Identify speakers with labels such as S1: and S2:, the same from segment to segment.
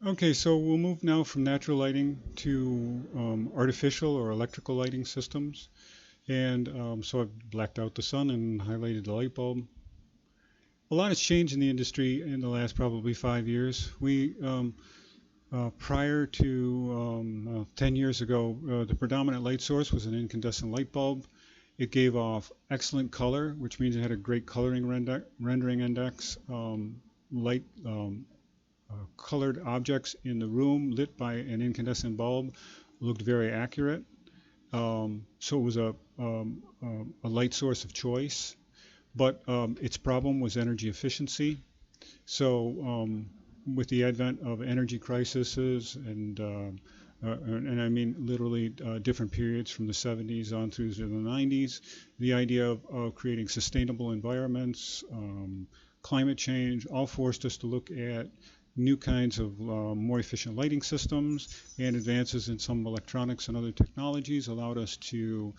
S1: Okay, so we'll move now from natural lighting to artificial or electrical lighting systems. And so I've blacked out the sun and highlighted the light bulb. A lot has changed in the industry in the last probably 5 years. Prior to 10 years ago, the predominant light source was an incandescent light bulb. It gave off excellent color, which means it had a great rendering index. Light Colored objects in the room lit by an incandescent bulb looked very accurate. So it was a light source of choice. But its problem was energy efficiency. So with the advent of energy crises and I mean literally different periods from the 70s on through to the 90s, the idea of creating sustainable environments, climate change, all forced us to look at new kinds of more efficient lighting systems, and advances in some electronics and other technologies allowed us to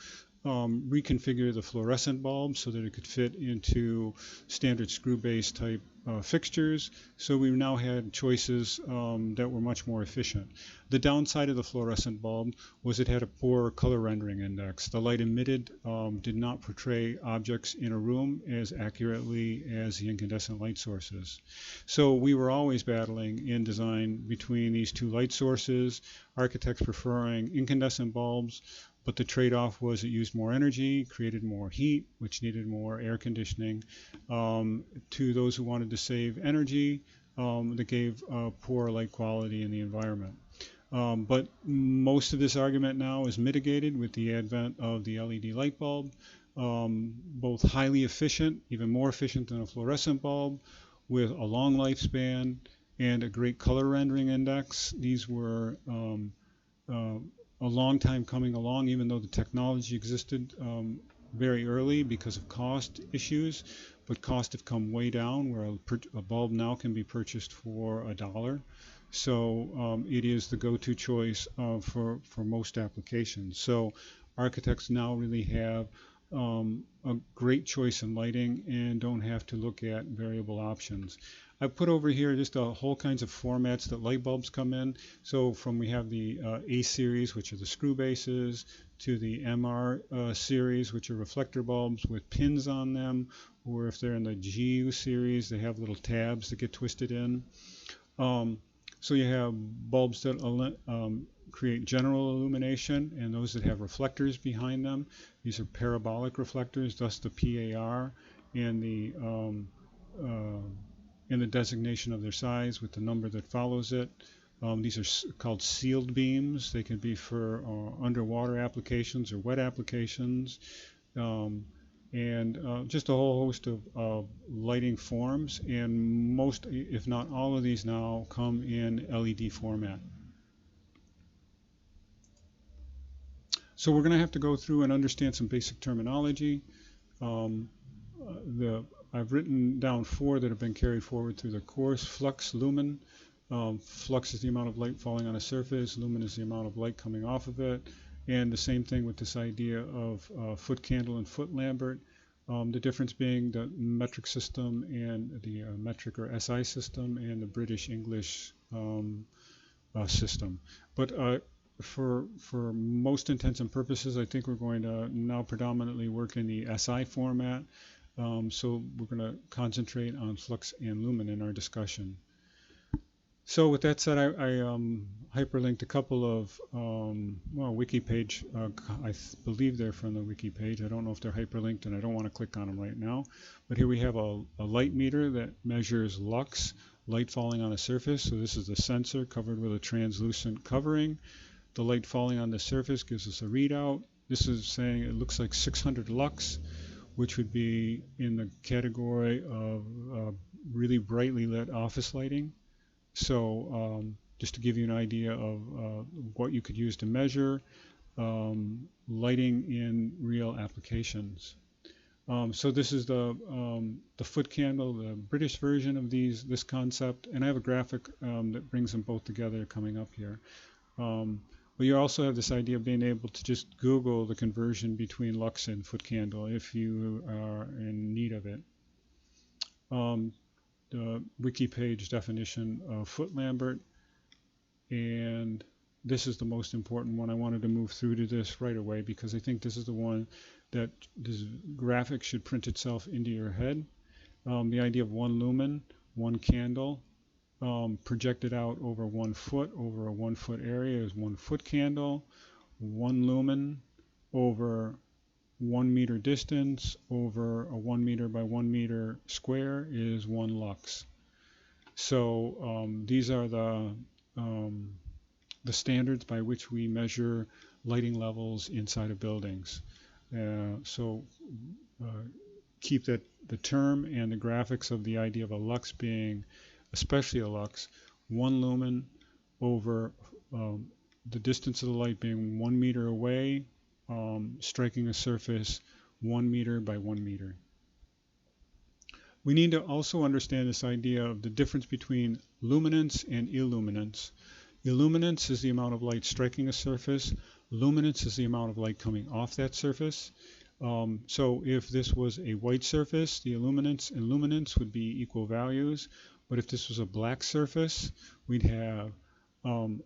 S1: reconfigure the fluorescent bulb so that it could fit into standard screw-based type fixtures. So we now had choices that were much more efficient. The downside of the fluorescent bulb was it had a poor color rendering index. The light emitted did not portray objects in a room as accurately as the incandescent light sources. So we were always battling in design between these two light sources, architects preferring incandescent bulbs, but the trade-off was it used more energy, created more heat, which needed more air conditioning. To those who wanted to save energy, that gave poor light quality in the environment. But most of this argument now is mitigated with the advent of the LED light bulb, both highly efficient, even more efficient than a fluorescent bulb, with a long lifespan and a great color rendering index. These were uh, a long time coming along, even though the technology existed very early because of cost issues. But costs have come way down, where a bulb now can be purchased for $1. So it is the go-to choice for most applications. So architects now really have a great choice in lighting and don't have to look at variable options. I put over here just a whole kinds of formats that light bulbs come in. So we have the A series, which are the screw bases, to the MR series, which are reflector bulbs with pins on them, or if they're in the GU series, they have little tabs that get twisted in. So you have bulbs that create general illumination, and those that have reflectors behind them. These are parabolic reflectors, thus the PAR and the designation of their size with the number that follows it. These are called sealed beams. They can be for underwater applications or wet applications. And just a whole host of lighting forms, and most, if not all of these now come in LED format. So we're going to have to go through and understand some basic terminology. Um, I've written down four that have been carried forward through the course: flux, lumen. Flux is the amount of light falling on a surface. Lumen is the amount of light coming off of it. And the same thing with this idea of foot candle and foot Lambert. The difference being the metric system and the metric or SI system and the British English system. But for most intents and purposes, I think we're going to now predominantly work in the SI format. So we're going to concentrate on flux and lumen in our discussion. So with that said, I hyperlinked a couple of wiki page. I believe they're from the wiki page. I don't know if they're hyperlinked, and I don't want to click on them right now. But here we have a light meter that measures lux, light falling on a surface. So this is the sensor covered with a translucent covering. The light falling on the surface gives us a readout. This is saying it looks like 600 lux, which would be in the category of really brightly lit office lighting. So just to give you an idea of what you could use to measure lighting in real applications. So this is the foot candle, the British version of this concept, and I have a graphic that brings them both together coming up here. But you also have this idea of being able to just Google the conversion between lux and foot candle if you are in need of it. The wiki page definition of foot Lambert And this is the most important one. I wanted to move through to this right away because I think this is the one that this graphic should print itself into your head. The idea of 1 lumen, 1 candle, projected out over 1 foot, over a 1 foot area is 1 foot candle. 1 lumen over 1 meter distance over a 1 meter by 1 meter square is 1 lux. So these are the standards by which we measure lighting levels inside of buildings. So keep that the term and the graphics of the idea of a lux being, especially a lux, 1 lumen over the distance of the light being 1 meter away, striking a surface 1 meter by 1 meter. We need to also understand this idea of the difference between luminance and illuminance. Illuminance is the amount of light striking a surface. Luminance is the amount of light coming off that surface. So if this was a white surface, the illuminance and luminance would be equal values. But if this was a black surface, we'd have,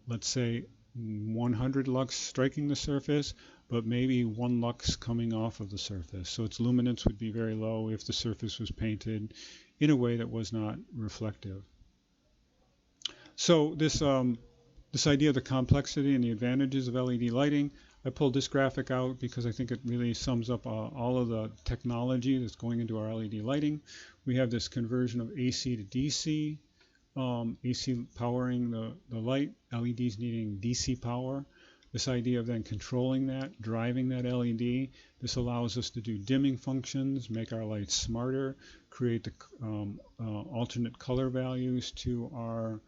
S1: let's say, 100 lux striking the surface, but maybe 1 lux coming off of the surface. So its luminance would be very low if the surface was painted in a way that was not reflective. So this idea of the complexity and the advantages of LED lighting, I pulled this graphic out because I think it really sums up all of the technology that's going into our LED lighting. We have this conversion of AC to DC, AC powering the light, LEDs needing DC power. This idea of then controlling that, driving that LED, this allows us to do dimming functions, make our lights smarter, create the alternate color values to our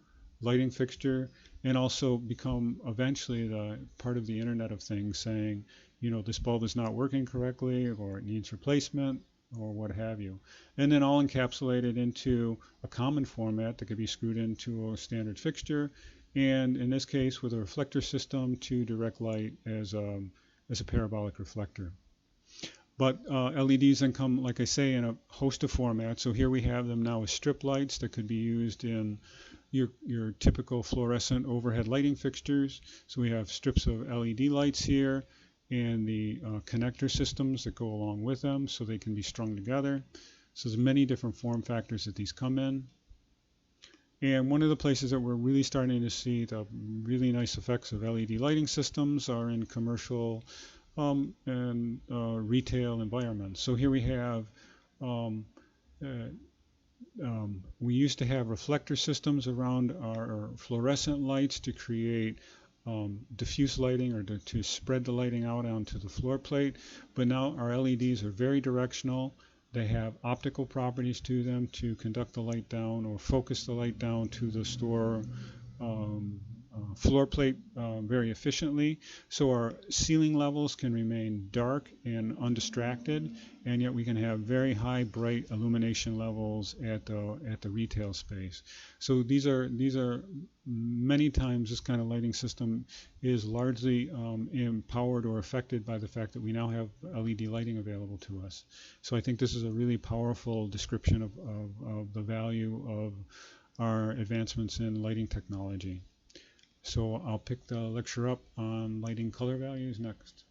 S1: lighting fixture, and also become eventually the part of the Internet of Things, saying, you know, this bulb is not working correctly, or it needs replacement, or what have you. And then all encapsulated into a common format that could be screwed into a standard fixture, and in this case with a reflector system to direct light as a parabolic reflector. But LEDs then come, like I say, in a host of formats. So here we have them now as strip lights that could be used in your typical fluorescent overhead lighting fixtures. So we have strips of LED lights here and the connector systems that go along with them so they can be strung together. So there's many different form factors that these come in. And one of the places that we're really starting to see the really nice effects of LED lighting systems are in commercial and retail environments. So here we have we used to have reflector systems around our fluorescent lights to create diffuse lighting or to spread the lighting out onto the floor plate. But now our LEDs are very directional. They have optical properties to them to conduct the light down or focus the light down to the store floor plate very efficiently. So our ceiling levels can remain dark and undistracted, and yet we can have very high bright illumination levels at the retail space. So these are many times this kind of lighting system is largely empowered or affected by the fact that we now have LED lighting available to us. So I think this is a really powerful description of the value of our advancements in lighting technology. So I'll pick the lecture up on lighting color values next.